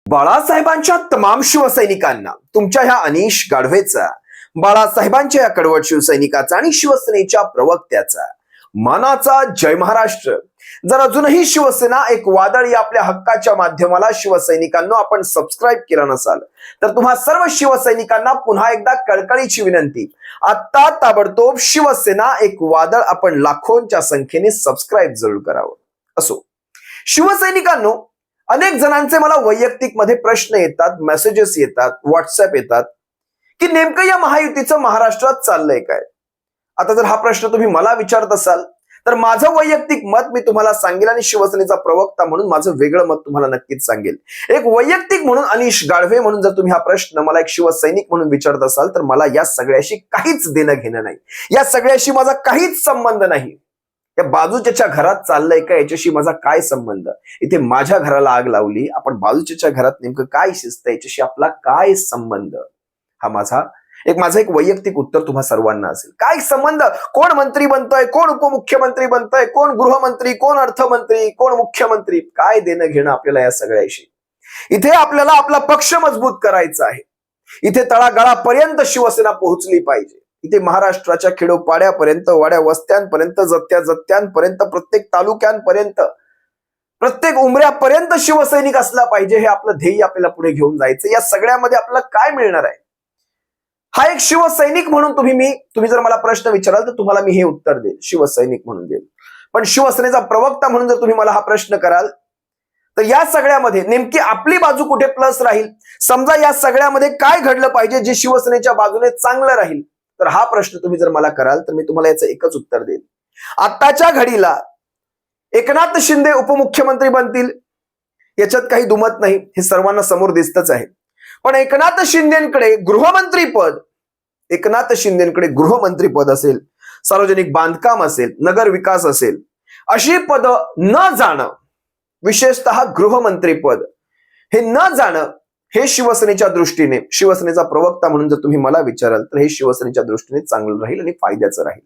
बाळासाहेबांच्या तमाम शिवसैनिकांना तुमच्या ह्या अनिश गाढवेचा, बाळासाहेबांच्या या कडवट शिवसैनिकाचा आणि शिवसेनेच्या प्रवक्त्याचा मानाचा जय महाराष्ट्र. जर अजूनही शिवसेना एक वादळ या आपल्या हक्काच्या माध्यमाला शिवसैनिकांना आपण सबस्क्राईब केलं नसाल तर तुम्हा सर्व शिवसैनिकांना पुन्हा एकदा कळकळीची विनंती, आता ताबडतोब शिवसेना एक वादळ आपण लाखोंच्या संख्येने सबस्क्राईब जरूर करावं. असो शिवसैनिकांनो, अनेक जणांचे मला वैयक्तिक मध्ये प्रश्न येतात, मेसेजेस येतात, व्हॉट्सअप येतात की नेमकं या महायुतीचं महाराष्ट्रात चाललंय काय. आता जर हा प्रश्न तुम्ही मला विचारत असाल तर माझं वैयक्तिक मत मी तुम्हाला सांगेल आणि शिवसेनेचा प्रवक्ता म्हणून माझं वेगळं मत तुम्हाला नक्कीच सांगेल. एक वैयक्तिक म्हणून अनिश गाढवे म्हणून जर तुम्ही हा प्रश्न मला एक शिवसैनिक म्हणून विचारत असाल तर मला या सगळ्याशी काहीच देणं घेणं नाही, या सगळ्याशी माझा काहीच संबंध नाही. या बाजूच्या घरात चाललंय का याच्याशी माझा काय संबंध. इथे माझ्या घराला आग लावली, आपण बाजूच्या घरात नेमकं काय शिजतं याच्याशी आपला काय संबंध, हा माझा एक वैयक्तिक उत्तर तुम्हा सर्वांना असेल. काय संबंध, कोण मंत्री बनतोय, कोण उपमुख्यमंत्री बनतोय, कोण गृहमंत्री, कोण अर्थमंत्री, कोण मुख्यमंत्री, काय देणं घेणं आपल्याला या सगळ्याशी. इथे आपल्याला आपला पक्ष मजबूत करायचा आहे. इथे तळागाळापर्यंत शिवसेना पोहोचली पाहिजे. इथे महाराष्ट्राच्या खेडोपाड्यापर्यंत, वाड्या वस्त्यांपर्यंत, जत्त्यांपर्यंत, प्रत्येक तालुक्यांपर्यंत, प्रत्येक उमऱ्यापर्यंत शिवसैनिक असला पाहिजे. हे आपलं ध्येय आपल्याला पुढे घेऊन जायचं. या सगळ्यामध्ये आपल्याला काय मिळणार आहे, हा एक शिवसैनिक म्हणून तुम्ही जर मला प्रश्न विचाराल तर तुम्हाला मी हे उत्तर देईल, शिवसैनिक म्हणून देईल. पण शिवसेनेचा प्रवक्ता म्हणून जर तुम्ही मला हा प्रश्न कराल तर या सगळ्यामध्ये नेमकी आपली बाजू कुठे प्लस राहील, समजा या सगळ्यामध्ये काय घडलं पाहिजे जे शिवसेनेच्या बाजूने चांगलं राहील, तर हा प्रश्न तुम्ही जर मला कराल तर मी तुम्हाला याचं एकच उत्तर देईल. आताच्या घडीला एकनाथ शिंदे उपमुख्यमंत्री बनतील याच्यात काही दुमत नाही, हे सर्वांना समोर दिसतच आहे. पण एकनाथ शिंदेकडे गृहमंत्री पद असेल, सार्वजनिक बांधकाम असेल, नगर विकास असेल, अशी पद न जाणं, विशेषतः गृहमंत्री पद हे न जाणं, हे शिवसेनेच्या दृष्टीने, शिवसेनेचा प्रवक्ता म्हणून जर तुम्ही मला विचाराल तर हे शिवसेनेच्या दृष्टीने चांगलं राहील आणि फायद्याचं राहील.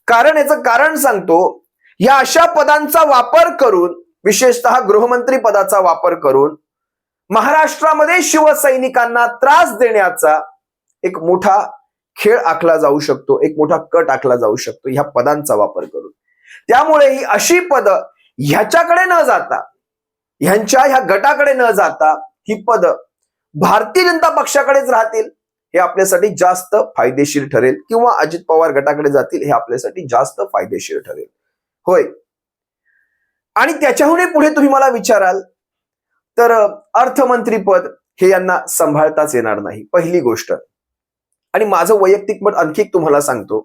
कारण याचं कारण सांगतो, या अशा पदांचा वापर करून, विशेषतः गृहमंत्री पदाचा वापर करून महाराष्ट्रामध्ये शिवसैनिकांना त्रास देण्याचा एक मोठा खेळ आखला जाऊ शकतो, एक मोठा कट आखला जाऊ शकतो ह्या पदांचा वापर करून. त्यामुळे ही अशी पद ह्याच्याकडे न जाता, ह्यांच्या ह्या गटाकडे न जाता ही पद भारतीय जनता पक्षाकडेच राहतील, हे आपल्यासाठी जास्त फायदेशीर ठरेल, किंवा अजित पवार गटाकडे जातील, हे आपल्यासाठी जास्त फायदेशीर ठरेल. होय, आणि त्याच्याहूनही पुढे तुम्ही मला विचाराल तर अर्थमंत्री पद हे यांना सांभाळताच येणार नाही, पहिली गोष्ट. आणि माझं वैयक्तिक मत आणखी तुम्हाला सांगतो,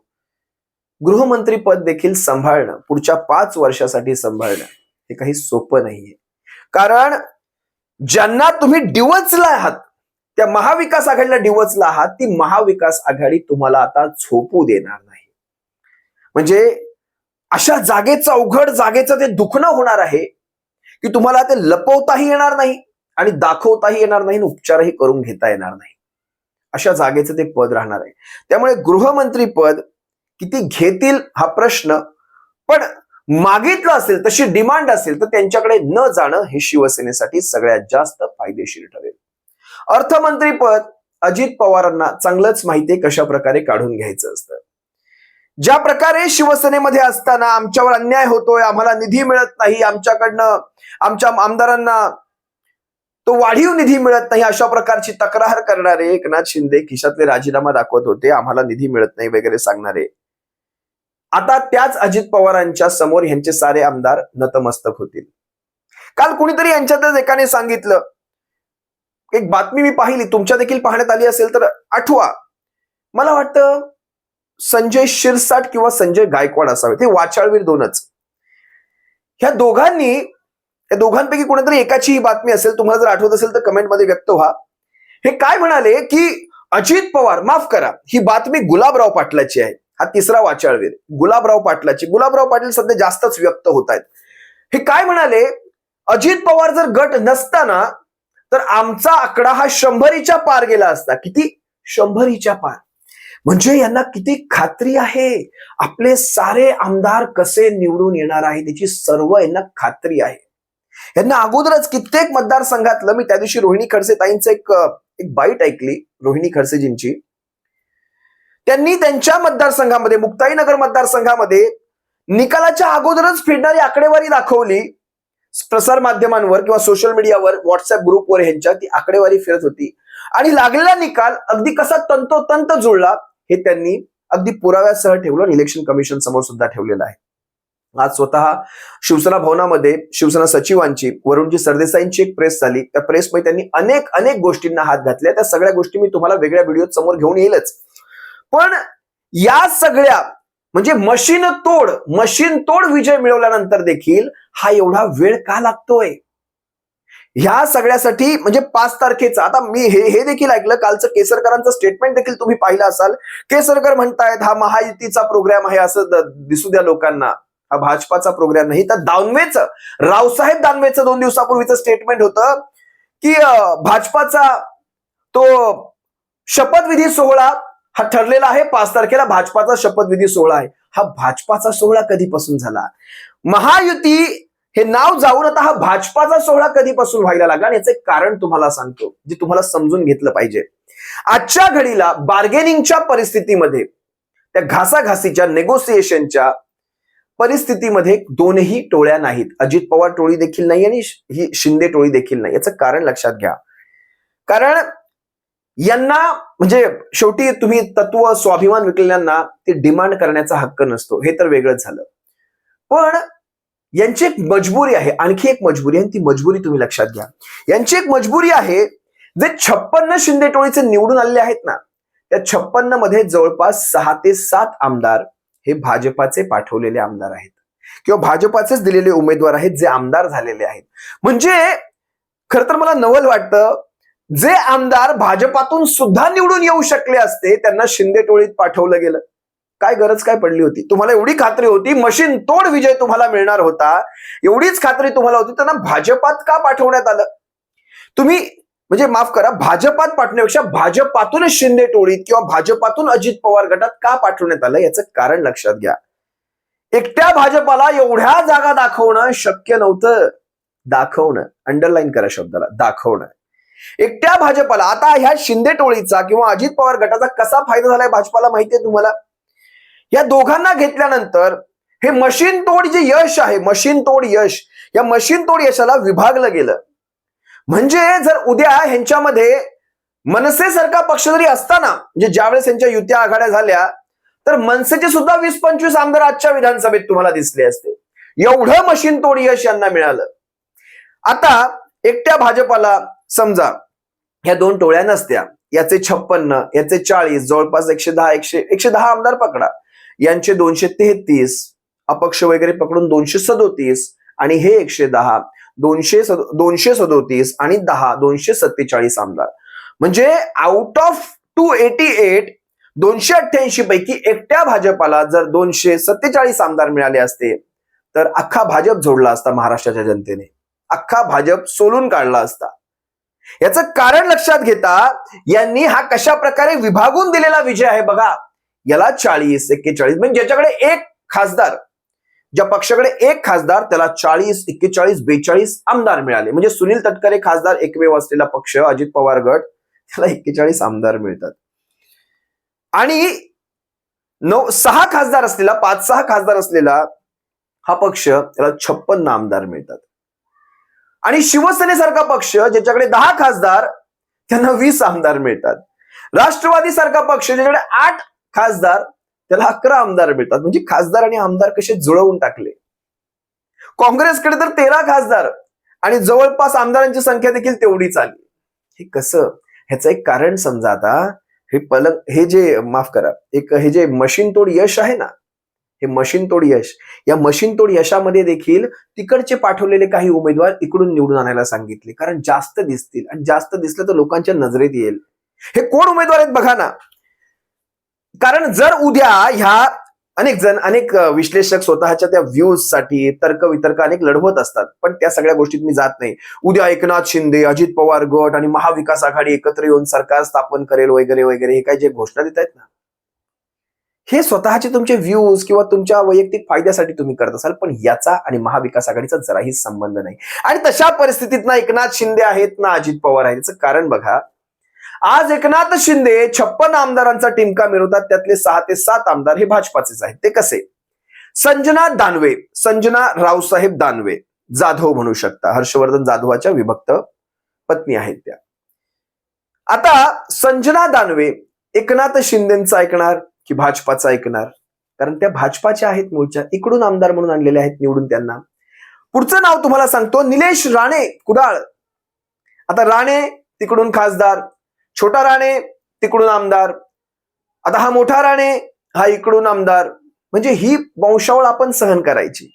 गृहमंत्री पद देखील सांभाळणं, पुढच्या 5 वर्षासाठी सांभाळणं हे काही सोपं नाहीये. कारण ज्यांना तुम्ही डिवचला आहात, त्या महाविकास आघाडीला डिवचला आहात, ती महाविकास आघाडी तुम्हाला आता झोपू देणार नाही. म्हणजे अशा जागेचं, अवघड जागेचं ते दुखणं होणार आहे की तुम्हाला ते लपवताही येणार नाही आणि दाखवताही येणार नाही, उपचारही करून घेता येणार नाही. अशा जागेचं ते पद राहणार आहे. त्यामुळे गृहमंत्री पद किती घेतील हा प्रश्न, पण मागितलं असेल, तशी डिमांड असेल तर त्यांच्याकडे न जाणं हे शिवसेनेसाठी सगळ्यात जास्त फायदेशीर ठरेल. अर्थमंत्री पद अजित पवारांना चांगलंच माहितीये कशा प्रकारे काढून घ्यायचं असतं. ज्या प्रकारे शिवसेनेमध्ये असताना आमच्यावर अन्याय होतोय, आम्हाला निधी मिळत नाही, आमच्याकडनं आमच्या आमदारांना तो वाढीव निधी मिळत नाही, अशा प्रकारची तक्रार करणारे एकनाथ शिंदे खिशातले राजीनामा दाखवत होते, आम्हाला निधी मिळत नाही वगैरे सांगणारे, आता त्याच अजित पवारांच्या समोर यांचे सारे आमदार नतमस्तक होतील. काल कुणीतरी यांच्यातच एकाने सांगितलं, एक बातमी मी पाहिली, तुमच्या देखील पाहण्यात आली असेल तर आठवा, मला वाटतं संजय शिरसाट किंवा संजय गायकवाड असावे, ते वाचाळवीर दोनच. ह्या दोघांपैकी कोणीतरी एकाची ही बातमी असेल, तुम्हाला जर आठवत असेल तर कमेंटमध्ये व्यक्त व्हा. हे काय म्हणाले की अजित पवार, माफ करा, ही बातमी गुलाबराव पाटलाची आहे, हा तिसरा वाचाळवीर गुलाबराव पाटलाची. गुलाबराव पाटील सध्या जास्तच व्यक्त होत आहेत. हे काय म्हणाले, अजित पवार जर गट नसताना तर आमचा आकडा हा 100च्या पार गेला असता. किती? 100च्या पार. म्हणजे यांना किती खात्री आहे, आपले सारे आमदार कसे निवडून येणार आहे त्याची सर्व यांना खात्री आहे. यांना अगोदरच कित्येक मतदारसंघातलं, मी त्या दिवशी रोहिणी खडसे ताईंचं एक बाईट ऐकली, रोहिणी खडसेजींची. त्यांनी त्यांच्या मतदारसंघामध्ये, मुक्ताईनगर मतदारसंघामध्ये निकालाच्या अगोदरच फिरणारी आकडेवारी दाखवली. प्रसार माध्यमांवर किंवा सोशल मीडियावर, व्हॉट्सअप ग्रुपवर ह्यांच्या ती आकडेवारी फिरत होती आणि लागलेला निकाल अगदी कसा तंतोतंत जुळला हे त्यांनी अगदी पुराव्यासह ठेवलं आणि इलेक्शन कमिशन समोर सुद्धा ठेवलेलं आहे. आज स्वतः शिवसेना भवनामध्ये शिवसेना सचिवांची, वरुणजी सरदेसाईंची एक प्रेस झाली. त्या प्रेसमध्ये त्यांनी अनेक गोष्टींना हात घातल्या. त्या सगळ्या गोष्टी मी तुम्हाला वेगळ्या व्हिडिओत समोर घेऊन येईलच. पण या सगळ्या म्हणजे मशीन तोड विजय मिळवल्यानंतर देखील हा एवढा वेळ का लागतोय? ह्या सगळ्यासाठी म्हणजे 5 तारखेचा, आता मी हे देखील ऐकलं कालचं केसरकरांचं स्टेटमेंट देखील तुम्ही पाहिलं असाल. केसरकर म्हणतायत हा महायुतीचा प्रोग्राम आहे असं दिसू द्या लोकांना, हा भाजपाचा प्रोग्राम नाही. तर रावसाहेब दानवेचं 2 दिवसापूर्वीचं स्टेटमेंट होतं की भाजपाचा तो शपथविधी सोहळा हा ठरलेला आहे, 5 तारखेला भाजपाचा शपथविधी सोहळा आहे. हा भाजपाचा सोहळा कधीपासून झाला? महायुती हे नाव जाऊन आता हा भाजपाचा सोहळा कधीपासून व्हायला लागला? आणि याचं एक कारण तुम्हाला सांगतो, जे तुम्हाला समजून घेतलं पाहिजे. आजच्या घडीला बार्गेनिंगच्या परिस्थितीमध्ये, त्या घासाघासीच्या नेगोसिएशनच्या परिस्थितीमध्ये दोनही टोळ्या नाहीत. अजित पवार टोळी देखील नाही आणि ही शिंदे टोळी देखील नाही. याचं कारण लक्षात घ्या. कारण यांना म्हणजे शेवटी तुम्ही तत्व स्वाभिमान विकलेल्यांना ते डिमांड करण्याचा हक्क नसतो, हे तर वेगळंच झालं. पण यांची एक मजबुरी आहे, आणखी एक मजबुरी आहे, ती मजबुरी तुम्ही लक्षात घ्या. यांची एक मजबुरी आहे, जे 56 शिंदे टोळीचे निवडून आलेले आहेत ना, त्या 56 मध्ये जवळपास 6 ते 7 आमदार हे भाजपाचे पाठवलेले आमदार आहेत किंवा भाजपाचेच दिलेले उमेदवार आहेत, जे आमदार झालेले आहेत. म्हणजे खरं तर मला नवल वाटतं, जे आमदार भाजपातून सुद्धा निवडून येऊ शकले असते त्यांना शिंदे टोळीत पाठवलं गेलं. काय गरज काय पडली होती? तुम्हाला एवढी खात्री होती मशीन तोड विजय तुम्हाला मिळणार होता, एवढीच खात्री तुम्हाला होती, त्यांना भाजपात का पाठवण्यात आलं? तुम्ही म्हणजे माफ करा, भाजपात पाठवण्यापेक्षा भाजपातून शिंदे टोळीत किंवा भाजपातून अजित पवार गटात का पाठवण्यात आलं याचं कारण लक्षात घ्या. एकट्या भाजपाला एवढ्या जागा दाखवणं शक्य नव्हतं. दाखवणं, अंडरलाईन करा शब्दाला, दाखवणं. एकट्या भाजपाला, आता ह्या शिंदे टोळीचा किंवा अजित पवार गटाचा कसा फायदा झालाय भाजपाला माहितीये तुम्हाला? या दोघांना घेतल्यानंतर हे मशीन तोड जे यश आहे, मशीन तोड यश, या मशीन तोड यशाला विभागलं गेलं. म्हणजे जर उद्या ह्यांच्यामध्ये मनसे सारखा पक्ष जरी असताना, म्हणजे ज्यावेळेस यांच्या युत्या आघाड्या झाल्या, तर मनसेचे सुद्धा 20-25 आमदार आजच्या विधानसभेत तुम्हाला दिसले असते. एवढं मशीन तोड यश यांना मिळालं. आता एकट्या भाजपाला समजा ह्या 2 टोळ्या नसत्या, याचे 56, याचे 40, जवळपास 110 आमदार पकडा, यांचे 233, अपक्ष वगैरे पकडून 237 आणि हे 110, 237 आणि 10, 247 आमदार. म्हणजे आउट ऑफ 288, 288 पैकी एकट्या भाजपाला जर 247 आमदार मिळाले असते तर अख्खा भाजप जोडला असता. महाराष्ट्राच्या जनतेने अख्खा भाजप सोलून काढला असता. याचं कारण लक्षात घेता यांनी हा कशा प्रकारे विभागून दिलेला विजय आहे बघा. याला 40, 41, म्हणजे ज्याच्याकडे एक खासदार, ज्या पक्षाकडे एक खासदार त्याला 40, 41, 42 आमदार मिळाले. म्हणजे सुनील तटकरे खासदार एकमेव असलेला पक्ष अजित पवार गट, त्याला 41 आमदार मिळतात. आणि 6 खासदार असलेला, 5-6 खासदार असलेला हा पक्ष, त्याला 56 आमदार मिळतात. आणि शिवसेनेसारखा पक्ष ज्याच्याकडे 10 खासदार, त्यांना 20 आमदार मिळतात. राष्ट्रवादी सारखा पक्ष ज्याच्याकडे 8 खासदार, त्याला 11 आमदार मिळतात. म्हणजे खासदार आणि आमदार कसे जुळवून टाकले. काँग्रेसकडे तर 13 खासदार आणि जवळपास आमदारांची संख्या देखील तेवढीच आली. हे कसं? ह्याचं एक कारण समजा. आता हे जे माफ करा, हे जे मशीन तोड यश आहे ना, हे मशीन तोड यश, या मशीन तोड यशामध्ये देखील तिकडचे पाठवलेले काही उमेदवार इकडून निवडून आणायला सांगितले, कारण जास्त दिसतील आणि जास्त दिसलं तर लोकांच्या नजरेत येईल. हे कोण उमेदवार आहेत बघा ना. कारण जर उद्या ह्या अनेक विश्लेषक स्वतःच्या त्या व्ह्यूज साठी तर्क वितर्क अनेक लढवत असतात, पण त्या सगळ्या गोष्टीत मी जात नाही. उद्या एकनाथ शिंदे, अजित पवार गट आणि महाविकास आघाडी एकत्र येऊन सरकार स्थापन करेल वगैरे वगैरे, हे काय जे घोषणा देत आहेत ना, हे स्वतःचे तुमचे व्ह्यूज किंवा तुमच्या वैयक्तिक फायद्यासाठी तुम्ही करत असाल, पण याचा आणि महाविकास आघाडीचा जराही संबंध नाही. आणि तशा परिस्थितीत ना एकनाथ शिंदे आहेत ना अजित पवार आहेत. याचं कारण बघा, आज एकनाथ शिंदे 56 आमदारांचा टिमका मिळवतात, त्यातले 6 ते 7 आमदार हे भाजपाचेच आहेत. ते कसे? संजना दानवे, संजना रावसाहेब दानवे, जाधव म्हणू शकता, हर्षवर्धन जाधवाच्या विभक्त पत्नी आहेत त्या. आता संजना दानवे एकनाथ शिंदेचा ऐकणार की भाजपाचा ऐकणार? कारण त्या भाजपाच्या आहेत, मूळच्या इकडून आमदार म्हणून आणलेले आहेत निवडून त्यांना. पुढचं नाव तुम्हाला सांगतो, निलेश राणे, कुडाळ. आता राणे तिकडून खासदार, छोटा राणे तिकडून आमदार, आता हा मोठा राणे हा इकडून आमदार. म्हणजे ही वंशावळ आपण सहन करायची.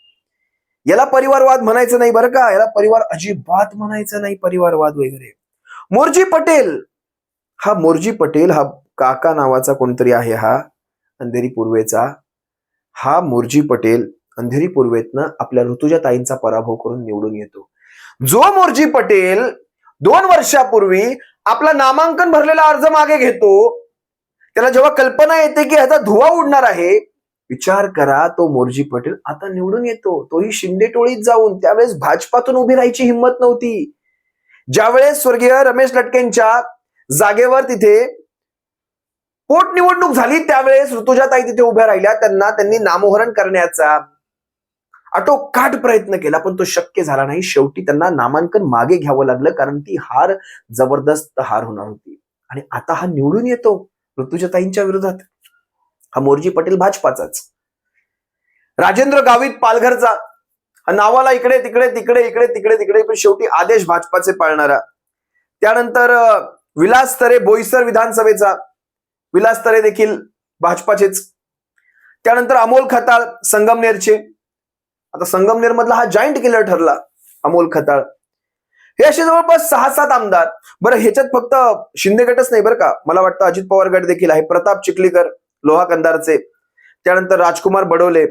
याला परिवारवाद म्हणायचं नाही बरं का, याला परिवार अजिबात म्हणायचं नाही, परिवारवाद वगैरे. मोर्जी पटेल, हा मोर्जी पटेल हा काका नावाचा कोणतरी आहे, हा अंधेरी पूर्वेचा. हा मोर्जी पटेल अंधेरी पूर्वेतनं आपल्या ऋतुजा ताईंचा पराभव करून निवडून येतो. जो मोर्जी पटेल 2 वर्षापूर्वी आपला नामांकन भरलेला अर्ज मागे घेतो, त्याला जेव्हा कल्पना येते की ह्याचा धुवा उडणार आहे, विचार करा, तो मोर्जी पटेल आता निवडून येतो, तोही शिंदे टोळीत जाऊन. त्यावेळेस भाजपातून उभी राहायची हिंमत नव्हती. ज्यावेळेस स्वर्गीय रमेश लटकेंच्या जागेवर तिथे पोटनिवडणूक झाली, त्यावेळेस ऋतुजाताई तिथे उभ्या राहिल्या. त्यांनी नामोहरण करण्याचा आटोकाट प्रयत्न केला, पण तो शक्य झाला नाही. शेवटी त्यांना नामांकन मागे घ्यावं लागलं, कारण ती हार जबरदस्त हार होणार होती. आणि आता हा निवडून येतो ऋतुजाताईंच्या विरोधात. हा मोर्जी पटेल भाजपाचाच. राजेंद्र गावित पालघरचा, नावाला इकडे तिकडे तिकडे इकडे तिकडे तिकडे, पण शेवटी आदेश भाजपाचे पाळणारा. त्यानंतर विलास तरे बोईसर विधानसभेचा, विलास तरे देखील भाजपाचेच. त्यानंतर अमोल खताळ संगमनेरचे. आता संगमनेर मधला हा जॉईंट किलर ठरला अमोल खताळ. हे असे जवळपास 6-7 आमदार. बरं, ह्याच्यात फक्त शिंदे गटच नाही बरं का, मला वाटतं अजित पवार गट देखील आहे. प्रताप चिखलीकर लोहा कंदारचे, त्यानंतर राजकुमार बडोले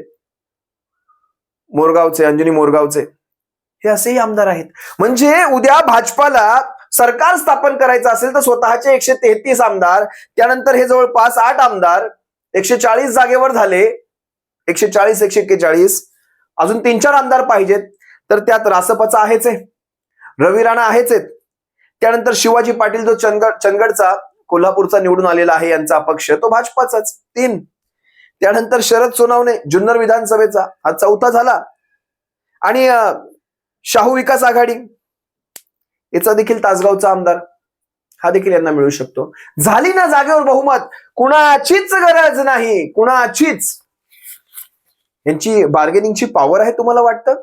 मोरगावचे, अंजनी मोरगावचे, हे असेही आमदार आहेत. म्हणजे उद्या भाजपाला सरकार स्थापन करायचं असेल तर स्वतःचे 133 आमदार, त्यानंतर हे जवळपास 8 आमदार 140 जागेवर झाले, 140 141, अजून 3-4 आमदार पाहिजेत. तर त्यात रासपचा आहेच आहे, रवी राणा आहेच आहेत, त्यानंतर शिवाजी पाटील जो चंदगडचा कोल्हापूरचा निवडून आलेला आहे यांचा अपक्ष, तो भाजपाचाच 3. त्यानंतर शरद सोनवणे जुन्नर विधानसभेचा, हा 4था झाला. आणि शाहू विकास आघाडी याचा देखील तासगावचा आमदार, हा देखील यांना मिळू शकतो. झाली ना जागेवर बहुमत, कुणाचीच गरज नाही, कुणाचीच. यांची बार्गेनिंगची पॉवर आहे तुम्हाला वाटतं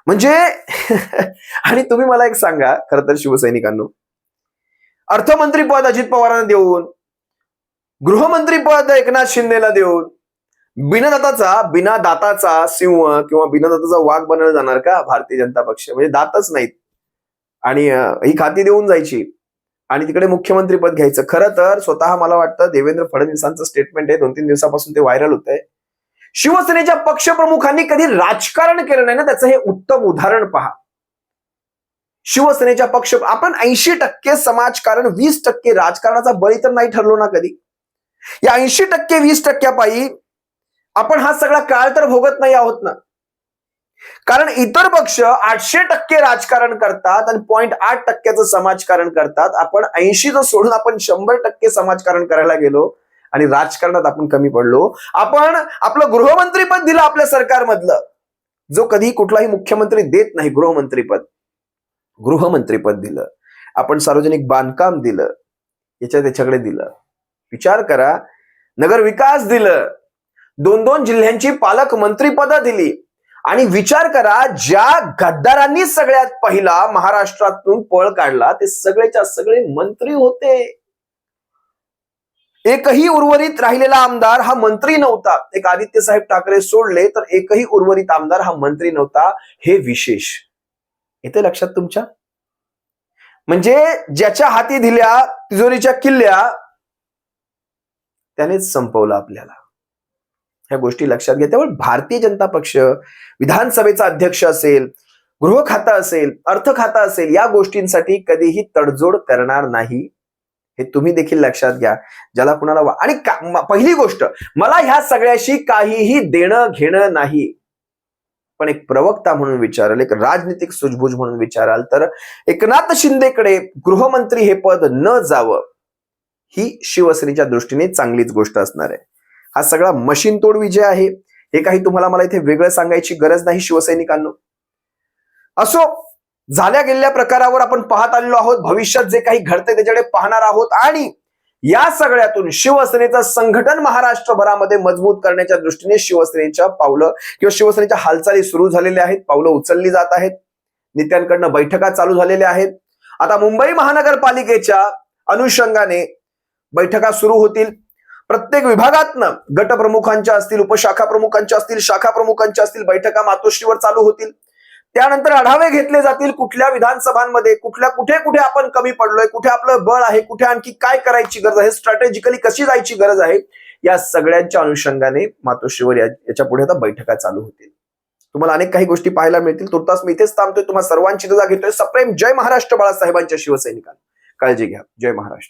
म्हणजे. आणि तुम्ही मला एक सांगा, खरं तर शिवसैनिकांनो, अर्थमंत्री पद अजित पवारांना देऊन, गृहमंत्री पद एकनाथ शिंदेला देऊन, बिना दाताचा सिंह किंवा बिना दाताचा वाघ बनवला जाणार का भारतीय जनता पक्ष? म्हणजे दातच नाहीत आणि ही खाती देऊन जायची आणि तिकडे मुख्यमंत्री पद घ्यायचं. खरं तर स्वतः मला वाटतं देवेंद्र फडणवीसांचं स्टेटमेंट आहे, 2-3 दिवसापासून ते व्हायरल होत आहे. शिवसेनेच्या पक्षप्रमुखांनी कधी राजकारण केलं नाही ना, त्याचं हे उत्तम उदाहरण पहा. शिवसेनेच्या पक्ष, आपण 80% समाजकारण 20% राजकारणाचा बळी तर नाही ठरलो ना कधी. या 80% 20% पायी आपण हा सगळा काळ तर भोगत नाही आहोत ना. कारण इतर पक्ष 800% राजकारण करतात आणि 0.8% समाजकारण करतात. आपण 80 सोडून आपण 100% समाजकारण करायला गेलो आणि राजकारणात आपण कमी पडलो. आपण आपलं गृहमंत्रीपद दिलं आपल्या सरकारमधलं, जो कधी कुठलाही मुख्यमंत्री देत नाही. गृहमंत्रीपद दिलं आपण, सार्वजनिक बांधकाम दिलं, त्याच्याकडे दिलं. विचार करा, नगर विकास दिलं, 2-2 जिल्ह्यांची पालकमंत्रीपद दिली. आणि विचार करा, ज्या गद्दारांनी सगळ्यात पहिला महाराष्ट्रातून पळ काढला ते सगळेच्या सगळे मंत्री होते. एकही उर्वरित राहिलेला आमदार हा मंत्री नव्हता. एक आदित्य साहेब ठाकरे सोडले तर एकही उर्वरित आमदार हा मंत्री नव्हता. हे विशेष येते लक्षात तुमच्या. म्हणजे ज्याच्या हाती दिल्या तिजोरीच्या किल्ल्या त्यानेच संपवलं आपल्याला. ह्या गोष्टी लक्षात घ्या. त्यामुळे भारतीय जनता पक्ष विधानसभेचा अध्यक्ष असेल, गृह खातं असेल, अर्थ खातं असेल, या गोष्टींसाठी कधीही तडजोड करणार नाही. हे तुम्ही देखील लक्षात घ्या. ज्याला कुणाला आणि पहिली गोष्ट, मला ह्या सगळ्याशी काहीही देणं घेणं नाही. पण एक प्रवक्ता म्हणून विचाराल, एक राजनीतिक सूझबूझ म्हणून विचाराल तर एकनाथ शिंदेकडे गृहमंत्री हे पद न जावं ही शिवसेनेच्या दृष्टीने चांगलीच गोष्ट असणार आहे. हा सगळा मशीन तोड विजय आहे, हे काही तुम्हाला मला इथे वेगळं सांगायची गरज नाही शिवसैनिकांनो. असो, झाल्या गेलेल्या प्रकारावर आपण पाहत आलेलो आहोत. भविष्यात जे काही घडते त्याच्याकडे पाहणार आहोत आणि या सगळ्यातून शिवसेनेचं संघटन महाराष्ट्रभरामध्ये मजबूत करण्याच्या दृष्टीने शिवसेनेच्या पावलं किंवा शिवसेनेच्या हालचाली सुरू झालेल्या आहेत, पावलं उचलली जात आहेत. नेत्यांकडनं बैठका चालू झालेल्या आहेत. आता मुंबई महानगरपालिकेच्या अनुषंगाने बैठका सुरू होतील. प्रत्येक विभागातनं गटप्रमुखांच्या असतील, उपशाखा प्रमुखांच्या असतील, शाखा प्रमुखांच्या असतील बैठका मातोश्रीवर चालू होतील. त्यानंतर आढावे घेतले जातील कुठल्या विधानसभांमध्ये कुठे कुठे आपण कमी पडलोय, कुठे आपलं बळ आहे, कुठे आणखी काय करायची गरज आहे, स्ट्रॅटेजिकली कशी जायची गरज आहे, या सगळ्यांच्या अनुषंगाने मातोश्रीवर याच्या पुढे आता बैठका चालू होतील. तुम्हाला अनेक काही गोष्टी पाहायला मिळतील. तुर्तास मी इथेच थांबतोय. तुम्हाला सर्वांची रजा घेतोय. सप्रेम जय महाराष्ट्र बाळासाहेबांच्या शिवसैनिकांना. काळजी घ्या. जय महाराष्ट्र.